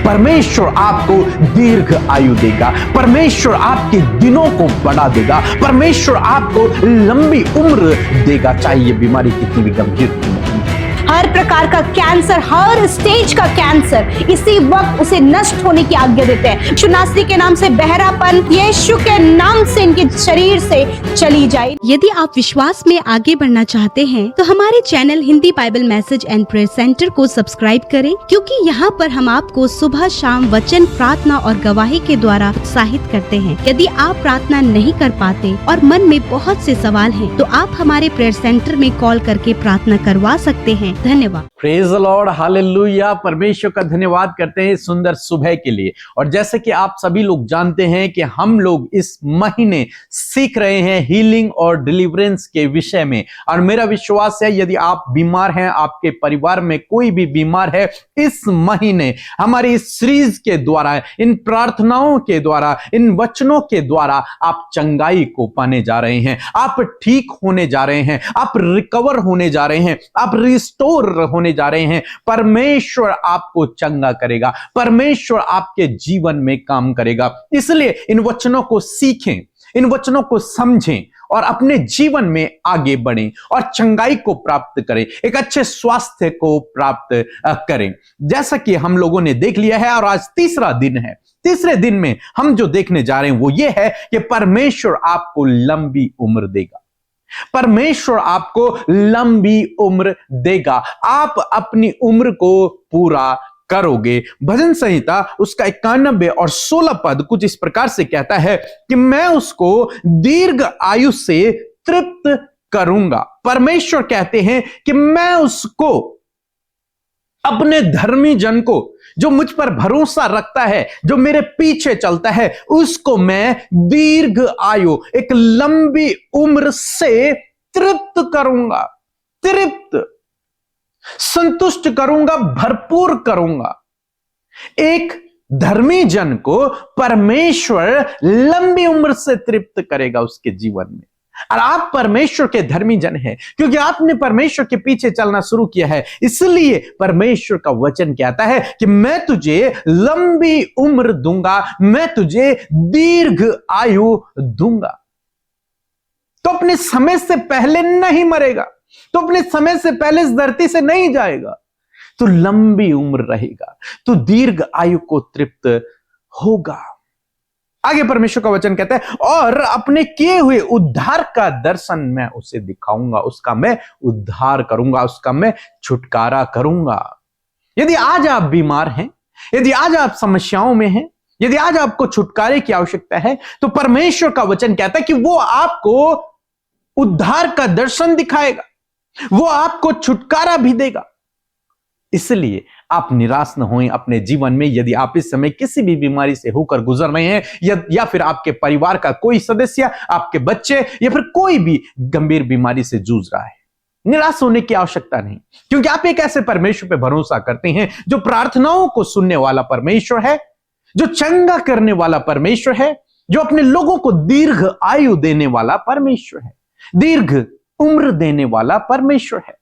परमेश्वर आपको दीर्घ आयु देगा, परमेश्वर आपके दिनों को बढ़ा देगा, परमेश्वर आपको लंबी उम्र देगा, चाहे ये बीमारी कितनी भी गंभीर क्यों नहीं। हर प्रकार का कैंसर, हर स्टेज का कैंसर इसी वक्त उसे नष्ट होने की आज्ञा देते हैं। यीशु नासरी के नाम से बहरापन यीशु के नाम से इनके शरीर से चली जाए। यदि आप विश्वास में आगे बढ़ना चाहते हैं तो हमारे channel Hindi Bible message and prayer centre को सब्सक्राइब करें, क्योंकि यहाँ पर हम आपको सुबह शाम वचन, प्रार्थना और गवाही के द्वारा उत्साहित करते हैं। यदि आप प्रार्थना नहीं कर पाते और मन में बहुत से सवाल हैं, तो आप हमारे प्रेयर सेंटर में कॉल करके प्रार्थना करवा सकते हैं। धन्यवाद। Praise the Lord, hallelujah. परमेश्वर का धन्यवाद करते हैं सुंदर सुबह के लिए। और जैसे कि आप सभी लोग जानते हैं कि हम लोग इस महीने सीख रहे हैं हीलिंग और डिलीवरेंस के विषय में, और मेरा विश्वास है यदि आप बीमार हैं, आपके परिवार में कोई भी बीमार है, इस महीने हमारी इस सीरीज के द्वारा, इन प्रार्थनाओं के द्वारा, इन वचनों के द्वारा आप चंगाई को पाने जा रहे हैं, आप ठीक होने जा रहे हैं, आप रिकवर होने जा रहे हैं, आप रिस्टोर होने जा रहे हैं। परमेश्वर आपको चंगा करेगा, परमेश्वर आपके जीवन में काम करेगा। इसलिए इन वचनों को सीखें, इन वचनों को समझें और अपने जीवन में आगे बढ़ें और चंगाई को प्राप्त करें, एक अच्छे स्वास्थ्य को प्राप्त करें, जैसा कि हम लोगों ने देख लिया है। और आज तीसरा दिन है। तीसरे दिन में हम जो देखने जा रहे हैं वो ये है कि परमेश्वर आपको लंबी उम्र देगा, परमेश्वर आपको लंबी उम्र देगा। आप अपनी उम्र को पूरा करोगे। भजन संहिता उसका 91 और 16 पद कुछ इस प्रकार से कहता है कि मैं उसको दीर्घ आयु से तृप्त करूंगा। परमेश्वर कहते हैं कि मैं उसको, अपने धर्मी जन को, जो मुझ पर भरोसा रखता है, जो मेरे पीछे चलता है, उसको मैं दीर्घ आयु, एक लंबी उम्र से तृप्त करूंगा, तृप्त, संतुष्ट करूंगा, भरपूर करूंगा। एक धर्मी जन को परमेश्वर लंबी उम्र से तृप्त करेगा उसके जीवन में। और आप परमेश्वर के धर्मी जन हैं, क्योंकि आपने परमेश्वर के पीछे चलना शुरू किया है। इसलिए परमेश्वर का वचन कहता है कि मैं तुझे लंबी उम्र दूंगा, मैं तुझे दीर्घ आयु दूंगा। तो अपने समय से पहले नहीं मरेगा, तो अपने समय से पहले इस धरती से नहीं जाएगा, तो लंबी उम्र रहेगा, तो दीर्घ आयु को तृप्त होगा। आगे परमेश्वर का वचन कहता है, और अपने किए हुए उद्धार का दर्शन मैं उसे दिखाऊंगा, उसका मैं उद्धार करूंगा, उसका मैं छुटकारा करूंगा। यदि आज आप बीमार हैं, यदि आज आप समस्याओं में हैं, यदि आज आपको छुटकारे की आवश्यकता है, तो परमेश्वर का वचन कहता है कि वो आपको उद्धार का दर्शन दिखाएगा, वो आपको छुटकारा भी देगा। इसलिए आप निराश न होएं अपने जीवन में। यदि आप इस समय किसी भी बीमारी से होकर गुजर रहे हैं, या फिर आपके परिवार का कोई सदस्य, आपके बच्चे, या फिर कोई भी गंभीर बीमारी से जूझ रहा है, निराश होने की आवश्यकता नहीं, क्योंकि आप एक ऐसे परमेश्वर पे भरोसा करते हैं जो प्रार्थनाओं को सुनने वाला परमेश्वर है, जो चंगा करने वाला परमेश्वर है, जो अपने लोगों को दीर्घ आयु देने वाला परमेश्वर है, दीर्घ उम्र देने वाला परमेश्वर है।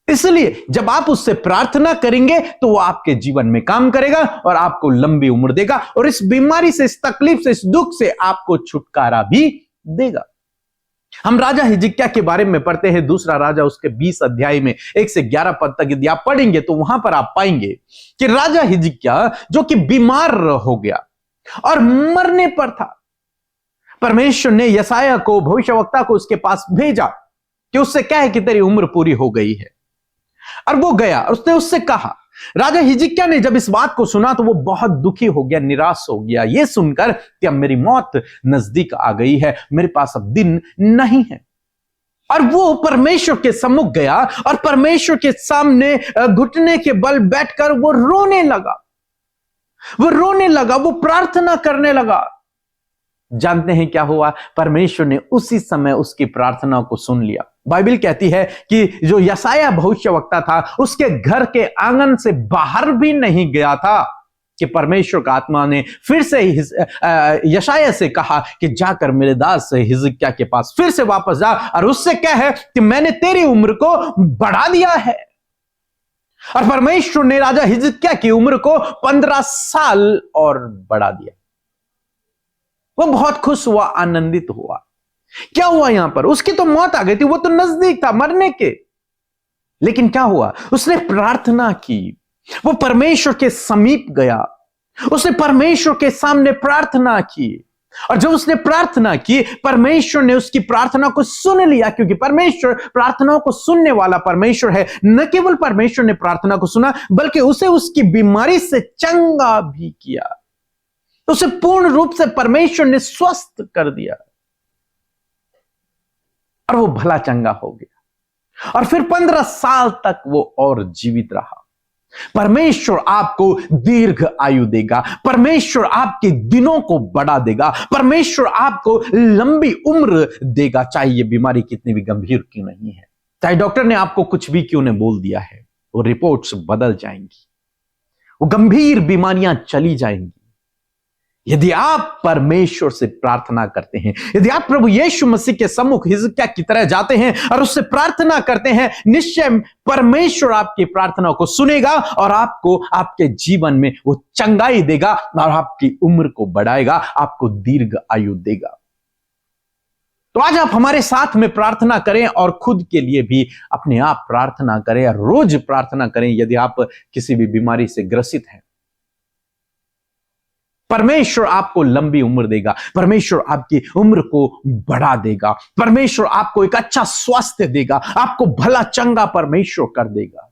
इसलिए जब आप उससे प्रार्थना करेंगे तो वो आपके जीवन में काम करेगा और आपको लंबी उम्र देगा, और इस बीमारी से, इस तकलीफ से, इस दुख से आपको छुटकारा भी देगा। हम राजा हिजकिय्याह के बारे में पढ़ते हैं, दूसरा राजा उसके 20 अध्याय में 1 से 11 पद तक यदि आप पढ़ेंगे तो वहां पर आप पाएंगे कि राजा हिजकिय्याह जो कि बीमार हो गया और मरने पर था, परमेश्वर ने यशायाह को, भविष्यवक्ता को उसके पास भेजा कि उससे क्या है कि तेरी उम्र पूरी हो गई है। और वो गया और उसने उससे कहा। राजा हिजकिय्याह ने जब इस बात को सुना तो वो बहुत दुखी हो गया, निराश हो गया, ये सुनकर कि अब मेरी मौत नजदीक आ गई है, मेरे पास अब दिन नहीं है। और वो परमेश्वर के सम्मुख गया और परमेश्वर के सामने घुटने के बल बैठकर वो रोने लगा, वो प्रार्थना करने लगा। जानते हैं क्या हुआ? परमेश्वर ने उसी समय उसकी प्रार्थना को सुन लिया। बाइबल कहती है कि जो यशायाह भविष्यवक्ता था उसके घर के आंगन से बाहर भी नहीं गया था कि परमेश्वर का आत्मा ने फिर से यशायाह से कहा कि जाकर मेरे दास हिजकिय्याह के पास फिर से वापस जा और उससे क्या है कि मैंने तेरी उम्र को बढ़ा दिया है। और परमेश्वर ने राजा हिजकिय्याह की उम्र को 15 साल और बढ़ा दिया। वो बहुत खुश हुआ, आनंदित हुआ। क्या हुआ यहां पर? उसकी तो मौत आ गई थी, वो तो नजदीक था मरने के। लेकिन क्या हुआ? उसने प्रार्थना की, वो परमेश्वर के समीप गया, उसने परमेश्वर के सामने प्रार्थना की। और जब उसने प्रार्थना की, परमेश्वर ने उसकी प्रार्थना को सुन लिया, क्योंकि परमेश्वर प्रार्थनाओं को सुनने वाला परमेश्वर है। न केवल परमेश्वर ने प्रार्थना को सुना, बल्कि उसे उसकी बीमारी से चंगा भी किया। उसे पूर्ण रूप से परमेश्वर ने स्वस्थ कर दिया और वो भला चंगा हो गया। और फिर 15 साल तक वो और जीवित रहा। परमेश्वर आपको दीर्घ आयु देगा, परमेश्वर आपके दिनों को बढ़ा देगा, परमेश्वर आपको लंबी उम्र देगा, चाहे ये बीमारी कितनी भी गंभीर क्यों नहीं है, चाहे डॉक्टर ने आपको कुछ भी क्यों ने बोल दिया है। वो रिपोर्ट्स बदल जाएंगी, वो गंभीर बीमारियां चली जाएंगी। यदि आप परमेश्वर से प्रार्थना करते हैं, यदि आप प्रभु यीशु मसीह के सम्मुख हिजकिय्याह की तरह जाते हैं और उससे प्रार्थना करते हैं, निश्चय परमेश्वर आपकी प्रार्थना को सुनेगा और आपको आपके जीवन में वो चंगाई देगा और आपकी उम्र को बढ़ाएगा, आपको दीर्घ आयु देगा। तो आज आप हमारे साथ में प्रार्थना करें और खुद के लिए भी अपने आप प्रार्थना करें और रोज प्रार्थना करें। यदि आप किसी भी बीमारी से ग्रसित हैं, परमेश्वर आपको लंबी उम्र देगा, परमेश्वर आपकी उम्र को बढ़ा देगा, परमेश्वर आपको एक अच्छा स्वास्थ्य देगा, आपको भला चंगा परमेश्वर कर देगा,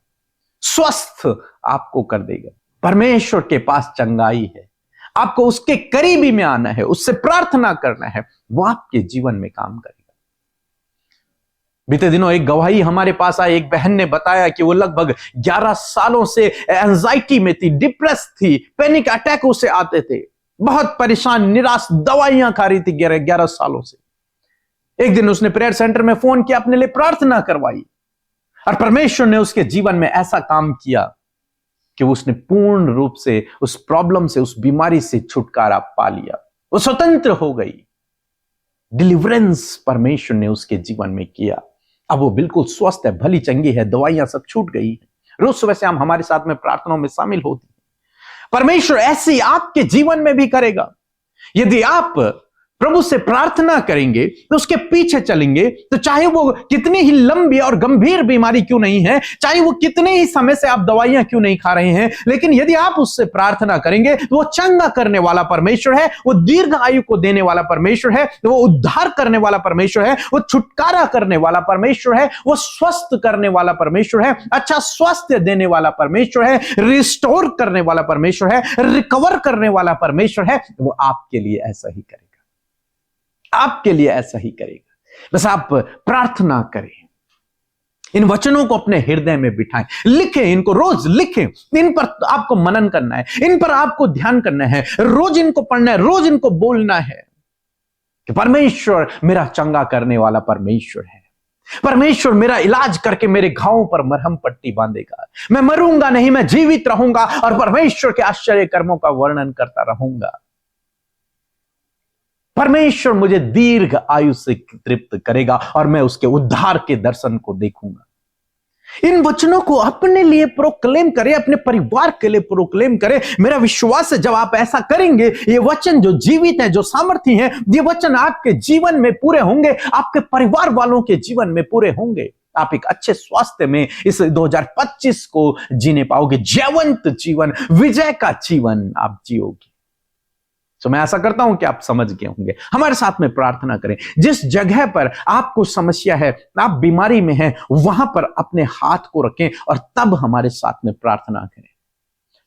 स्वस्थ आपको कर देगा। परमेश्वर के पास चंगाई है, आपको उसके करीबी में आना है, उससे प्रार्थना करना है, वो आपके जीवन में काम करेगा। बीते दिनों एक गवाही हमारे पास आई। एक बहन ने बताया कि वो लगभग 11 सालों से एंजाइटी में थी, डिप्रेस थी, पैनिक अटैक उसे आते थे, बहुत परेशान, निराश, दवाइयां खा रही थी 11 सालों से। एक दिन उसने प्रेयर सेंटर में फोन किया, अपने लिए प्रार्थना करवाई और परमेश्वर ने उसके जीवन में ऐसा काम किया कि उसने पूर्ण रूप से उस प्रॉब्लम से, उस बीमारी से छुटकारा पा लिया, वो स्वतंत्र हो गई। डिलीवरेंस परमेश्वर ने उसके जीवन में किया। अब वो बिल्कुल स्वस्थ है, भली चंगी है, दवाइयां सब छूट गई। रोज सुबह से हम हमारे साथ में प्रार्थनाओं में शामिल होती हैं। परमेश्वर ऐसी आपके जीवन में भी करेगा। यदि आप प्रभु से प्रार्थना करेंगे, तो उसके पीछे चलेंगे, तो चाहे वो कितनी ही लंबी और गंभीर बीमारी क्यों नहीं है, चाहे वो कितने ही समय से आप दवाइयां क्यों नहीं खा रहे हैं, लेकिन यदि आप उससे प्रार्थना करेंगे, तो वो चंगा करने वाला परमेश्वर है, वो दीर्घ आयु को देने वाला परमेश्वर है, वो उद्धार करने वाला परमेश्वर है, वो छुटकारा करने वाला परमेश्वर है, वो स्वस्थ करने वाला परमेश्वर है, अच्छा स्वास्थ्य देने वाला परमेश्वर है, रिस्टोर करने वाला परमेश्वर है, रिकवर करने वाला परमेश्वर है। वो आपके लिए ऐसा ही करेगा, आपके लिए ऐसा ही करेगा। बस आप प्रार्थना करें, इन वचनों को अपने हृदय में बिठाएं, लिखें, इनको रोज लिखें, इन पर आपको मनन करना है, इन पर आपको ध्यान करना है, रोज इनको पढ़ना है, रोज इनको बोलना है कि परमेश्वर मेरा चंगा करने वाला परमेश्वर है, परमेश्वर मेरा इलाज करके मेरे घावों पर मरहम पट्टी बांधेगा, मैं मरूंगा नहीं, मैं जीवित रहूंगा और परमेश्वर के आश्चर्य कर्मों का वर्णन करता रहूंगा। परमेश्वर मुझे दीर्घ आयु से तृप्त करेगा और मैं उसके उद्धार के दर्शन को देखूंगा। इन वचनों को अपने लिए प्रोक्लेम करें, अपने परिवार के लिए प्रोक्लेम करें। मेरा विश्वास है जब आप ऐसा करेंगे, ये वचन जो जीवित है, जो सामर्थी है, ये वचन आपके जीवन में पूरे होंगे, आपके परिवार वालों के जीवन में पूरे होंगे। आप एक अच्छे स्वास्थ्य में इस 2025 को जीने पाओगे, जयवंत जीवन, विजय का जीवन आप जियोगे। तो मैं आशा करता हूं कि आप समझ गए होंगे। हमारे साथ में प्रार्थना करें। जिस जगह पर आपको समस्या है, आप बीमारी में हैं, वहां पर अपने हाथ को रखें और तब हमारे साथ में प्रार्थना करें।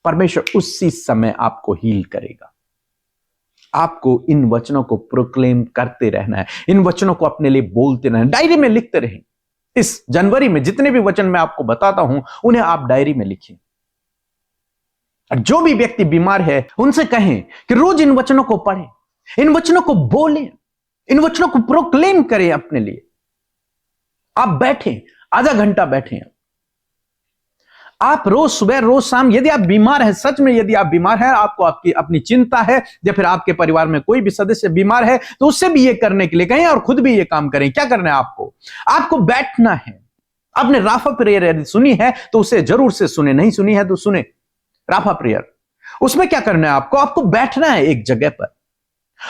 परमेश्वर उसी समय आपको हील करेगा। आपको इन वचनों को प्रोक्लेम करते रहना है, इन वचनों को अपने लिए बोलते रहना है, डायरी में लिखते रहें। इस जनवरी में जितने भी वचन मैं आपको बताता हूं, उन्हें आप डायरी में लिखिए। और जो भी व्यक्ति बीमार है, उनसे कहें कि रोज इन वचनों को पढ़ें, इन वचनों को बोलें, इन वचनों को प्रोक्लेम करें अपने लिए। आप बैठें, आधा घंटा बैठें। आप रोज सुबह, रोज शाम, यदि आप बीमार हैं, सच में यदि आप बीमार हैं, आपको आपकी अपनी चिंता है, या फिर आपके परिवार में कोई भी सदस्य बीमार है, तो उससे भी ये करने के लिए कहें और खुद भी ये काम करें। क्या करना है आपको? आपको बैठना है, आपने राफा प्रेयर यदि सुनी है तो उसे जरूर से सुने, नहीं सुनी है तो सुने राफा प्रेयर। उसमें क्या करना है आपको बैठना है एक जगह पर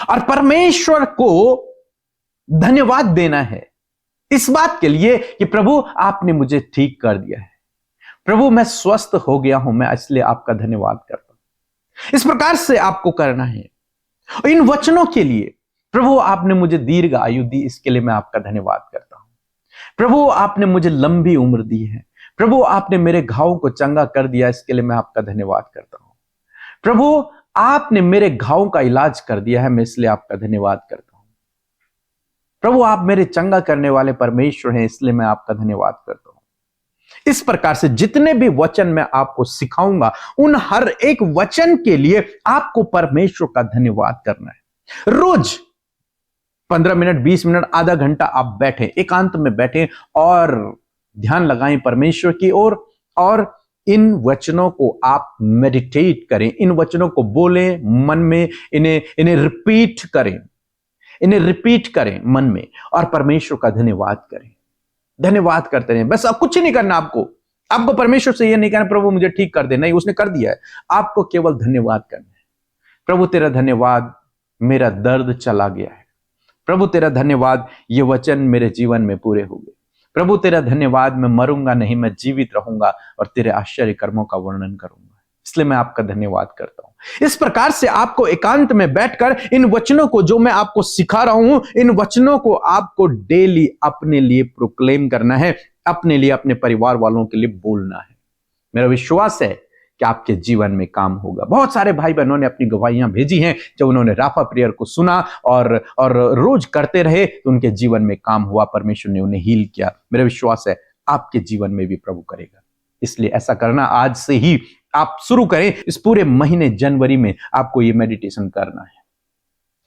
और परमेश्वर को धन्यवाद देना है इस बात के लिए कि प्रभु आपने मुझे ठीक कर दिया है, प्रभु मैं स्वस्थ हो गया हूं, मैं इसलिए आपका धन्यवाद करता हूं। इस प्रकार से आपको करना है। इन वचनों के लिए प्रभु आपने मुझे दीर्घ आयु दी, इसके लिए मैं आपका धन्यवाद करता हूं। प्रभु आपने मुझे लंबी उम्र दी है, प्रभु आपने मेरे घावों को चंगा कर दिया, इसके लिए मैं आपका धन्यवाद करता हूं। प्रभु आपने मेरे घावों का इलाज कर दिया है, मैं इसलिए आपका धन्यवाद करता हूं। प्रभु आप मेरे चंगा करने वाले परमेश्वर हैं, इसलिए मैं आपका धन्यवाद करता हूं। इस प्रकार से जितने भी वचन मैं आपको सिखाऊंगा उन हर एक वचन के लिए आपको परमेश्वर का धन्यवाद करना है। रोज 15 मिनट, 20 मिनट, आधा घंटा आप बैठें, एकांत में बैठें और ध्यान लगाएं परमेश्वर की ओर और इन वचनों को आप मेडिटेट करें, इन वचनों को बोलें मन में, इन्हें रिपीट करें मन में और परमेश्वर का धन्यवाद करें। धन्यवाद करते रहें, बस अब कुछ नहीं करना आपको परमेश्वर से यह नहीं कहना प्रभु मुझे ठीक कर दे, नहीं, उसने कर दिया है। आपको केवल धन्यवाद करना है। प्रभु तेरा धन्यवाद, मेरा दर्द चला गया है। प्रभु तेरा धन्यवाद, ये वचन मेरे जीवन में पूरे हो गए। प्रभु तेरा धन्यवाद, मैं मरूंगा नहीं, मैं जीवित रहूंगा और तेरे आश्चर्य कर्मों का वर्णन करूंगा, इसलिए मैं आपका धन्यवाद करता हूं। इस प्रकार से आपको एकांत में बैठकर इन वचनों को जो मैं आपको सिखा रहा हूं, इन वचनों को आपको डेली अपने लिए प्रोक्लेम करना है, अपने लिए, अपने परिवार वालों के लिए बोलना है। मेरा विश्वास है कि आपके जीवन में काम होगा। बहुत सारे भाई बहनों ने अपनी गवाहियां भेजी हैं जब उन्होंने राफा प्रेयर को सुना और रोज करते रहे तो उनके जीवन में काम हुआ, परमेश्वर ने उन्हें हील किया। मेरा विश्वास है आपके जीवन में भी प्रभु करेगा, इसलिए ऐसा करना आज से ही आप शुरू करें। इस पूरे महीने जनवरी में आपको ये मेडिटेशन करना है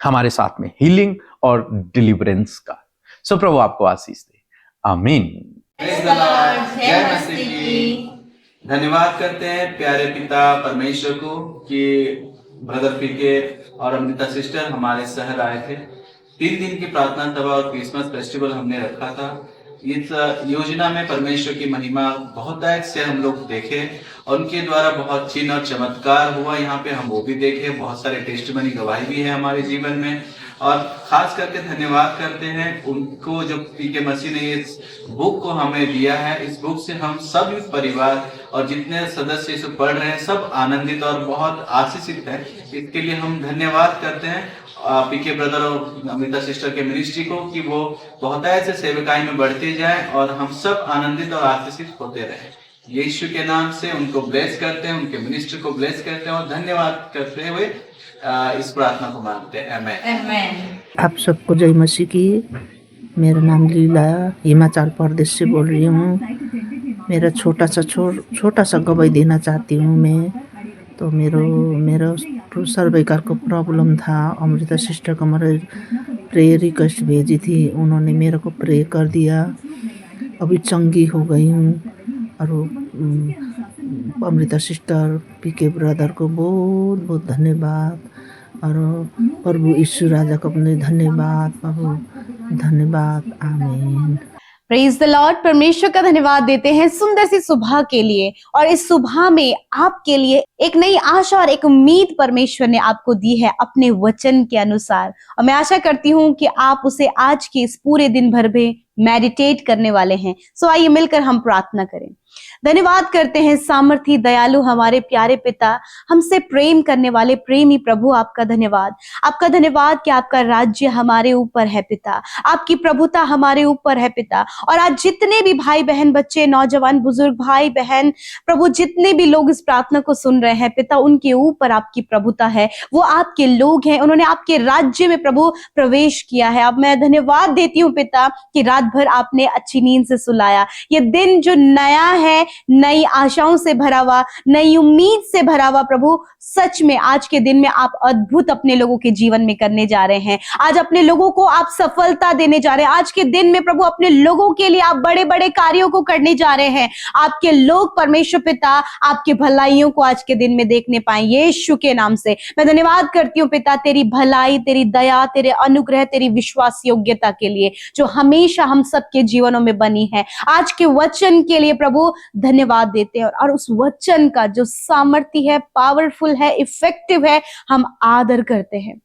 हमारे साथ में, हीलिंग और डिलीवरेंस का। सो प्रभु आपको आशीष दे, आमीन। धन्यवाद करते हैं प्यारे पिता परमेश्वर को कि ब्रदर पीके और अमृता सिस्टर हमारे शहर आए थे। 3 दिन की प्रार्थना सभा और क्रिसमस फेस्टिवल हमने रखा था। इस योजना में परमेश्वर की महिमा बहुतायत से हम लोग देखे और उनके द्वारा बहुत चिन्ह और चमत्कार हुआ। यहाँ पे हम वो भी देखे, बहुत सारे टेस्टिमनी गवाही भी है हमारे जीवन में। और खास करके धन्यवाद करते हैं उनको जो पीके मसीह ने इस बुक को हमें दिया है। इस बुक से हम सब परिवार और जितने सदस्य इसे पढ़ रहे हैं सब आनंदित और बहुत आशीषित है। इसके लिए हम धन्यवाद करते हैं पीके ब्रदर और अमृता सिस्टर के मिनिस्ट्री को कि वो बहुत ऐसे सेवकाई में बढ़ते जाए और हम सब आनंदित और आशीषित होते रहे। यीशु के नाम से उनको ब्लेस करते हैं, उनके मिनिस्ट्री को ब्लेस करते हैं और धन्यवाद करते हुए इस प्रार्थना को मानते हैं। आमीन। आप सबको जय मसीह की। मेरा नाम लीला, हिमाचल प्रदेश से बोल रही हूँ। मेरा छोटा सा गवाही देना चाहती हूँ मैं। तो मेरा सर्वाइकल को प्रॉब्लम था। अमृता सिस्टर को मेरे प्रेयर रिक्वेस्ट भेजी थी, उन्होंने मेरे को प्रे कर दिया, अभी चंगी हो गई हूँ। और अमृता सिस्टर, पीके ब्रदर को बहुत बहुत धन्यवाद और प्रभु यीशु राजा को अपने धन्यवाद, प्रभु धन्यवाद, आमीन। Praise the Lord. परमेश्वर का धन्यवाद देते हैं सुंदर सी सुबह के लिए, और इस सुबह में आपके लिए एक नई आशा और एक उम्मीद परमेश्वर ने आपको दी है अपने वचन के अनुसार। और मैं आशा करती हूँ कि आप उसे आज के इस पूरे दिन भर में मेडिटेट करने वाले हैं। सो आइए मिलकर हम प्रार्थना करें। धन्यवाद करते हैं सामर्थी दयालु हमारे प्यारे पिता, हमसे प्रेम करने वाले प्रेमी प्रभु, आपका धन्यवाद। आपका धन्यवाद कि आपका राज्य हमारे ऊपर है पिता, आपकी प्रभुता हमारे ऊपर है पिता। और आज जितने भी भाई बहन, बच्चे, नौजवान, बुजुर्ग, भाई बहन, प्रभु जितने भी लोग इस प्रार्थना को सुन रहे हैं पिता, उनके ऊपर आपकी प्रभुता है। वो आपके लोग हैं, उन्होंने आपके राज्य में प्रभु प्रवेश किया है। अब मैं धन्यवाद देती हूँ पिता कि रात भर आपने अच्छी नींद से सुलाया। ये दिन जो नया है, नई आशाओं से भरा हुआ, नई उम्मीद से भरा हुआ, प्रभु सच में आज के दिन में आप अद्भुत अपने लोगों के जीवन में करने जा रहे हैं। आज अपने लोगों को आप सफलता देने जा रहे हैं। आज के दिन में प्रभु अपने लोगों के लिए आप बड़े बड़े कार्यों को करने जा रहे हैं। आपके लोग परमेश्वर पिता आपके भलाइयों को आज के दिन में देखने पाए, यीशु के नाम से मैं धन्यवाद करती हूँ पिता, तेरी भलाई, तेरी दया, तेरे अनुग्रह, तेरी विश्वास योग्यता के लिए जो हमेशा हम सबके जीवनों में बनी है। आज के वचन के लिए प्रभु धन्यवाद देते हैं और उस वचन का जो सामर्थ्य है, पावरफुल है, इफेक्टिव है, हम आदर करते हैं,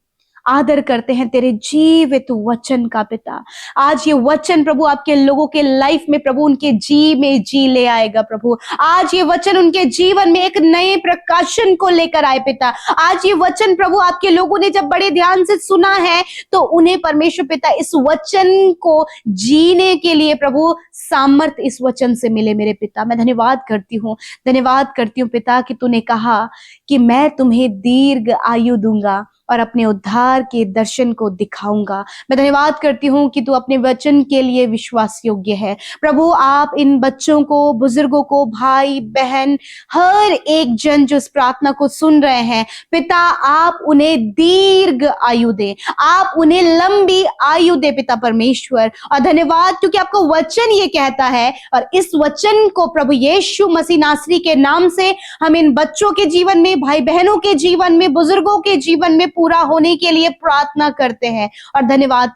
आदर करते हैं तेरे जीवित वचन का पिता। आज ये वचन प्रभु आपके लोगों के लाइफ में प्रभु उनके जी ले आएगा प्रभु। आज ये वचन उनके जीवन में एक नए प्रकाशन को लेकर आए पिता। आज ये वचन प्रभु आपके लोगों ने जब बड़े ध्यान से सुना है तो उन्हें परमेश्वर पिता इस वचन को जीने के लिए प्रभु सामर्थ्य इस वचन से मिले मेरे पिता। मैं धन्यवाद करती हूँ पिता कि तूने कहा कि मैं तुम्हें दीर्घ आयु दूंगा और अपने उद्धार के दर्शन को दिखाऊंगा। मैं धन्यवाद करती हूँ कि तू अपने वचन के लिए विश्वास योग्य है प्रभु। आप इन बच्चों को, बुजुर्गों को, भाई बहन, हर एक जन जो इस प्रार्थना को सुन रहे हैं पिता, आप उन्हें दीर्घ आयु दे, आप उन्हें लंबी आयु दे पिता परमेश्वर। और धन्यवाद क्योंकि आपका वचन ये कहता है और इस वचन को प्रभु यीशु मसीह नासरी के नाम से हम इन बच्चों के जीवन में, भाई बहनों के जीवन में, बुजुर्गों के जीवन में पूरा होने के लिए प्रार्थना करते हैं और धन्यवाद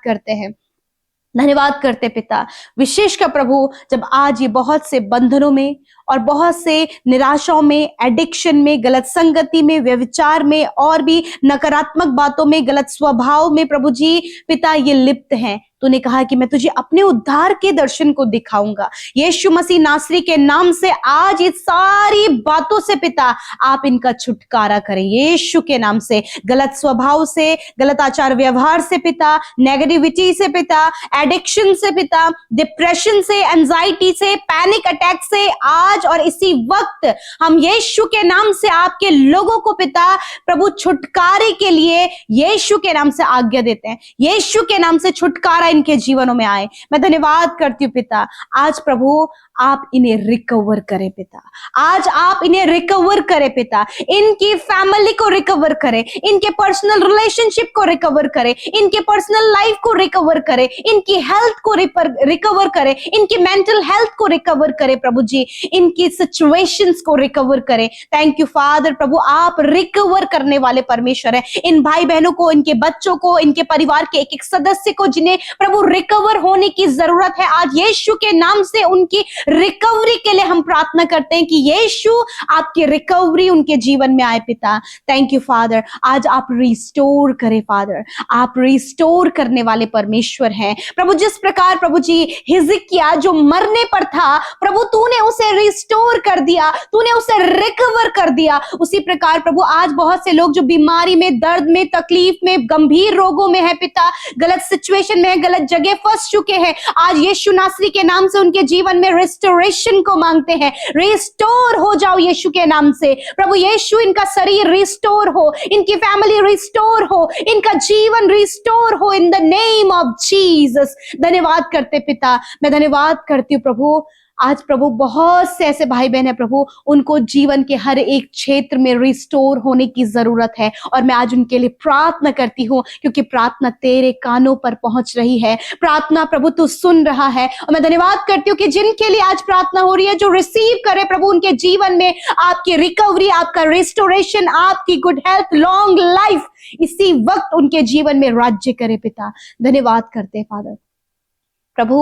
करते पिता। विशेष का प्रभु जब आज ये बहुत से बंधनों में और बहुत से निराशाओं में, एडिक्शन में, गलत संगति में, व्यभिचार में और भी नकारात्मक बातों में, गलत स्वभाव में प्रभु जी पिता ये लिप्त हैं, तूने कहा कि मैं तुझे अपने उद्धार के दर्शन को दिखाऊंगा। यीशु मसीह नासरी के नाम से आज इस सारी बातों से पिता आप इनका छुटकारा करें यीशु के नाम से। गलत स्वभाव से, गलत आचार व्यवहार से पिता, नेगेटिविटी से पिता, एडिक्शन से पिता, डिप्रेशन से, एंजाइटी से, पैनिक अटैक से आज और इसी वक्त हम यीशु के नाम से आपके लोगों को पिता प्रभु छुटकारे के लिए यीशु के नाम से आज्ञा देते हैं। यीशु के नाम से छुटकारा इनके जीवनों में आए। मैं धन्यवाद करती हूँ पिता। आज प्रभु आप इन्हें रिकवर करें पिता, आज आप इन्हें रिकवर करें पिता, इनकी फैमिली को रिकवर करें, इनके पर्सनल रिलेशनशिप को रिकवर करें, इनके पर्सनल लाइफ को रिकवर करें, इनकी हेल्थ को रिकवर करें, इनकी मेंटल हेल्थ को रिकवर करें प्रभु जी, इनकी सिचुएशंस को रिकवर करें। Thank you father. प्रभु आप रिकवर करने वाले परमेश्वर हैं। इन भाई बहनों को, इनके बच्चों को, इनके परिवार के एक एक सदस्य को जिन्हें प्रभु रिकवर होने की जरूरत है, आज यीशु के नाम से उनकी रिकवरी के लिए हम प्रार्थना करते हैं कि यीशु आपकी रिकवरी उनके जीवन में आए पिता। Thank you father. आज आप रिस्टोर करें फादर, आप रिस्टोर करने वाले परमेश्वर हैं प्रभु। जिस प्रकार प्रभु जी हिजकिय्याह जो मरने पर था प्रभु तूने उसे रिस्टोर कर दिया, तूने उसे रिकवर कर दिया, उसी प्रकार प्रभु आज बहुत से लोग जो बीमारी में, दर्द में, तकलीफ में, गंभीर रोगों में है पिता, गलत सिचुएशन में, गलत जगह फंस चुके हैं, आज यीशु नासरी के नाम से उनके जीवन में रिस्टोरेशन को मांगते हैं। रिस्टोर हो जाओ यीशु के नाम से प्रभु। यीशु इनका शरीर रिस्टोर हो, इनकी फैमिली रिस्टोर हो, इनका जीवन रिस्टोर हो in the name of Jesus. धन्यवाद करते पिता, मैं धन्यवाद करती हूँ प्रभु। आज प्रभु बहुत से ऐसे भाई बहन है प्रभु, उनको जीवन के हर एक क्षेत्र में रिस्टोर होने की जरूरत है और मैं आज उनके लिए प्रार्थना करती हूँ क्योंकि प्रार्थना तेरे कानों पर पहुंच रही है। प्रार्थना प्रभु तू सुन रहा है और मैं धन्यवाद करती हूँ कि जिनके लिए आज प्रार्थना हो रही है, जो रिसीव करे प्रभु उनके जीवन में आपकी रिकवरी, आपका रिस्टोरेशन, आपकी गुड हेल्थ, लॉन्ग लाइफ इसी वक्त उनके जीवन में राज्य करे पिता। धन्यवाद करते फादर प्रभु,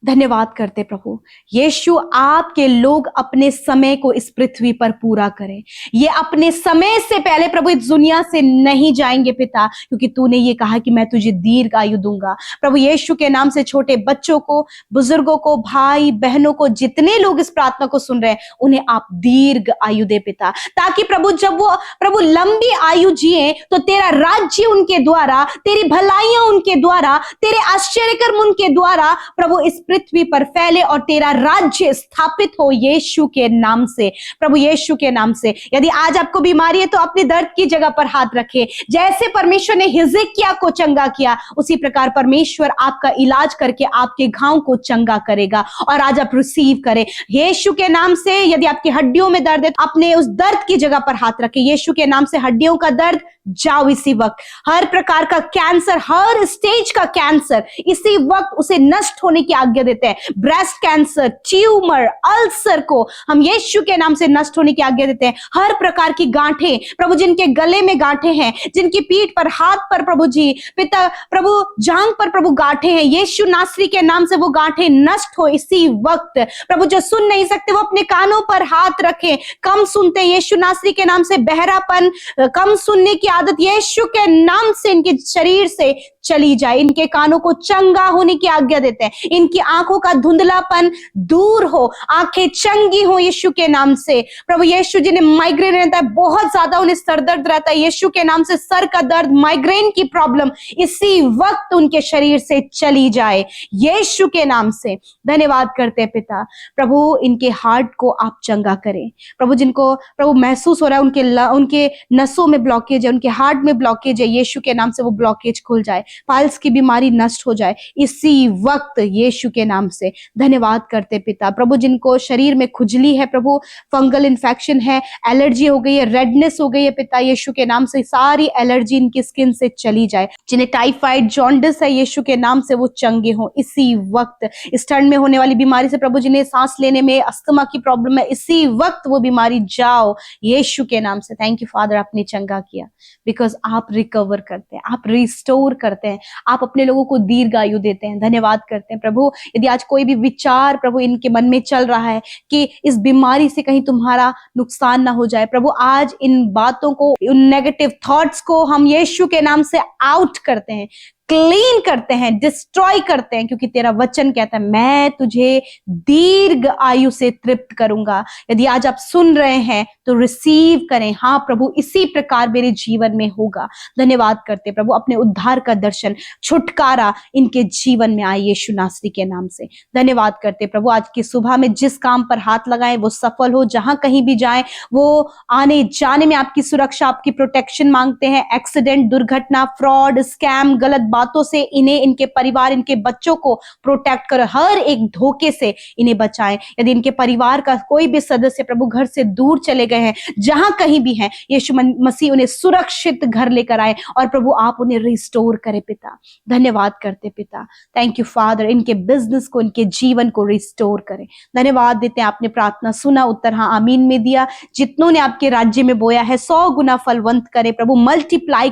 धन्यवाद करते प्रभु। यीशु आपके लोग अपने समय को इस पृथ्वी पर पूरा करें। ये अपने समय से पहले प्रभु इस दुनिया से नहीं जाएंगे पिता, क्योंकि तूने ये कहा कि मैं तुझे दीर्घ आयु दूंगा। प्रभु यीशु के नाम से छोटे बच्चों को, बुजुर्गों को, भाई बहनों को, जितने लोग इस प्रार्थना को सुन रहे हैं उन्हें आप दीर्घ आयु दे पिता, ताकि प्रभु जब वो प्रभु लंबी आयु जिए तो तेरा राज्य उनके द्वारा, तेरी भलाइयां उनके द्वारा, तेरे आश्चर्यकर्म उनके द्वारा प्रभु इस पृथ्वी पर फैले और तेरा राज्य स्थापित हो यीशु के नाम से। प्रभु यीशु के नाम से यदि आज आपको बीमारी है तो अपनी दर्द की जगह पर हाथ रखे। जैसे परमेश्वर ने हिजकिय्याह को चंगा किया उसी प्रकार परमेश्वर आपका इलाज करके आपके घाव को चंगा करेगा। और आज आप रिसीव करें यीशु के नाम से। यदि आपकी हड्डियों में दर्द है अपने उस दर्द की जगह पर हाथ रखे। यीशु के नाम से हड्डियों का दर्द जाओ इसी वक्त। हर प्रकार का कैंसर, हर स्टेज का कैंसर इसी वक्त उसे नष्ट नष्ट होने की आज्ञा देते हैं। ब्रेस्ट कैंसर, ट्यूमर, अल्सर को हम यीशु के नाम से नष्ट होने की आज्ञा देते हैं। हर प्रकार की गांठें प्रभु, जिनके गले में गांठें हैं, जिनकी पीठ पर, हाथ पर प्रभु जी, पिता प्रभु जांघ पर प्रभु गांठें हैं, यीशु नासरी के नाम से वो गांठें नष्ट हो इसी वक्त। प्रभु जो सुन नहीं सकते वो अपने कानों पर हाथ रखें, कम सुनते हैं यीशु नासरी के नाम से बहरापन, कम सुनने की आदत यीशु के नाम से इनके शरीर से चली जाए। इनके कानों को चंगा होने की आज्ञा देते हैं। इनकी आंखों का धुंधलापन दूर हो, आंखें चंगी हो यीशु के नाम से। प्रभु यीशु, जिन्हें माइग्रेन रहता है, बहुत ज्यादा उन्हें सर दर्द रहता है, यीशु के नाम से सर का दर्द, माइग्रेन की प्रॉब्लम इसी वक्त उनके शरीर से चली जाए यीशु के नाम से। धन्यवाद करते हैं पिता। प्रभु इनके हार्ट को आप चंगा करें। प्रभु जिनको प्रभु महसूस हो रहा है उनके नसों में ब्लॉकेज है, उनके हार्ट में ब्लॉकेज है, यीशु के नाम से वो ब्लॉकेज खुल जाए, पाइल्स की बीमारी नष्ट हो जाए इसी वक्त यीशु के नाम से। धन्यवाद करते पिता। प्रभु जिनको शरीर में खुजली है, प्रभु फंगल इन्फेक्शन है, एलर्जी हो गई है, रेडनेस हो गई है, पिता यीशु के नाम से सारी एलर्जी इनकी स्किन से चली जाए। जिन्हें टाइफाइड, जॉन्डिस है, यीशु के नाम से वो चंगे हो इसी वक्त। इस ठंड में होने वाली बीमारी से प्रभु, जिन्हें सांस लेने में अस्थमा की प्रॉब्लम है, इसी वक्त वो बीमारी जाओ यीशु के नाम से। थैंक यू फादर, आपने चंगा किया, बिकॉज आप रिकवर करते हैं, आप रिस्टोर करते हैं, आप अपने लोगों को दीर्घायु देते हैं। धन्यवाद करते हैं प्रभु। यदि आज कोई भी विचार प्रभु इनके मन में चल रहा है कि इस बीमारी से कहीं तुम्हारा नुकसान ना हो जाए, प्रभु आज इन बातों को, उन नेगेटिव थॉट्स को हम यीशु के नाम से आउट करते हैं, क्लीन करते हैं, डिस्ट्रॉय करते हैं, क्योंकि तेरा वचन कहता है मैं तुझे दीर्घ आयु से तृप्त करूंगा। यदि आज आप सुन रहे हैं तो रिसीव करें, हाँ प्रभु इसी प्रकार मेरे जीवन में होगा। धन्यवाद करते प्रभु, अपने उद्धार का दर्शन, छुटकारा इनके जीवन में आए यीशु नासरी के नाम से। धन्यवाद करते प्रभु, आज की सुबह में जिस काम पर हाथ लगाएं वो सफल हो, जहां कहीं भी जाएं वो आने जाने में आपकी सुरक्षा, आपकी प्रोटेक्शन मांगते हैं। एक्सीडेंट, दुर्घटना, फ्रॉड, स्कैम, गलत बातों से इन्हें, इनके परिवार, इनके बच्चों को प्रोटेक्ट करो, हर एक धोखे से इन्हें बचाएं। यदि इनके परिवार का कोई भी सदस्य प्रभु घर से दूर चले गए हैं, जहां कहीं भी हैं, यीशु मसीह उन्हें सुरक्षित घर लेकर आए और प्रभु आप उन्हें रिस्टोर करें पिता। धन्यवाद करते पिता। थैंक यू फादर, इनके बिजनेस को, इनके जीवन को रिस्टोर करें। धन्यवाद देते हैं, आपने प्रार्थना सुना, उत्तर हाँ आमीन में दिया। जितनों ने आपके राज्य में बोया है 100 गुना फलवंत करे प्रभु, मल्टीप्लाई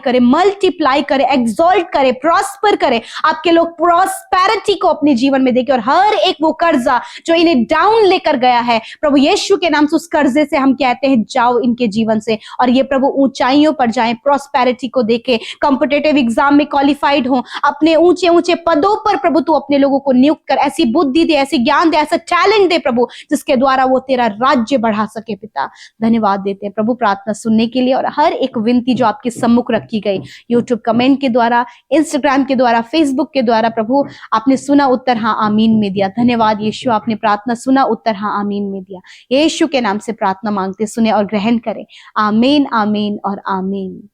करे, एक्सॉल्ट करे, प्रॉस्पर करे। आपके लोग प्रॉस्पेरिटी को अपने जीवन में देखें और हर एक वो कर्जा जो इन्हें डाउन लेकर गया है प्रभु यीशु के नाम से, उस कर्जे से हम कहते हैं जाओ इनके जीवन से, और ये प्रभु ऊंचाइयों पर जाएं, प्रॉस्पेरिटी को देखें, कॉम्पिटिटिव एग्जाम में क्वालिफाइड हो, अपने ऊंचे ऊंचे पदों पर प्रभु तू अपने लोगों को नियुक्त कर, ऐसी बुद्धि दे, ऐसे ज्ञान दे, ऐसा टैलेंट दे प्रभु, जिसके द्वारा वो तेरा राज्य बढ़ा सके पिता। धन्यवाद देते हैं प्रभु प्रार्थना सुनने के लिए, और हर एक विनती जो आपके सम्मुख रखी गई, यूट्यूब कमेंट के द्वारा, इंस्टाग्राम के द्वारा, फेसबुक के द्वारा, प्रभु आपने सुना, उत्तर हाँ आमीन में दिया। धन्यवाद यीशु, आपने प्रार्थना सुना, उत्तर हाँ आमीन में दिया। यीशु के नाम से प्रार्थना मांगते, सुने और ग्रहण करें। आमीन, आमीन और आमीन।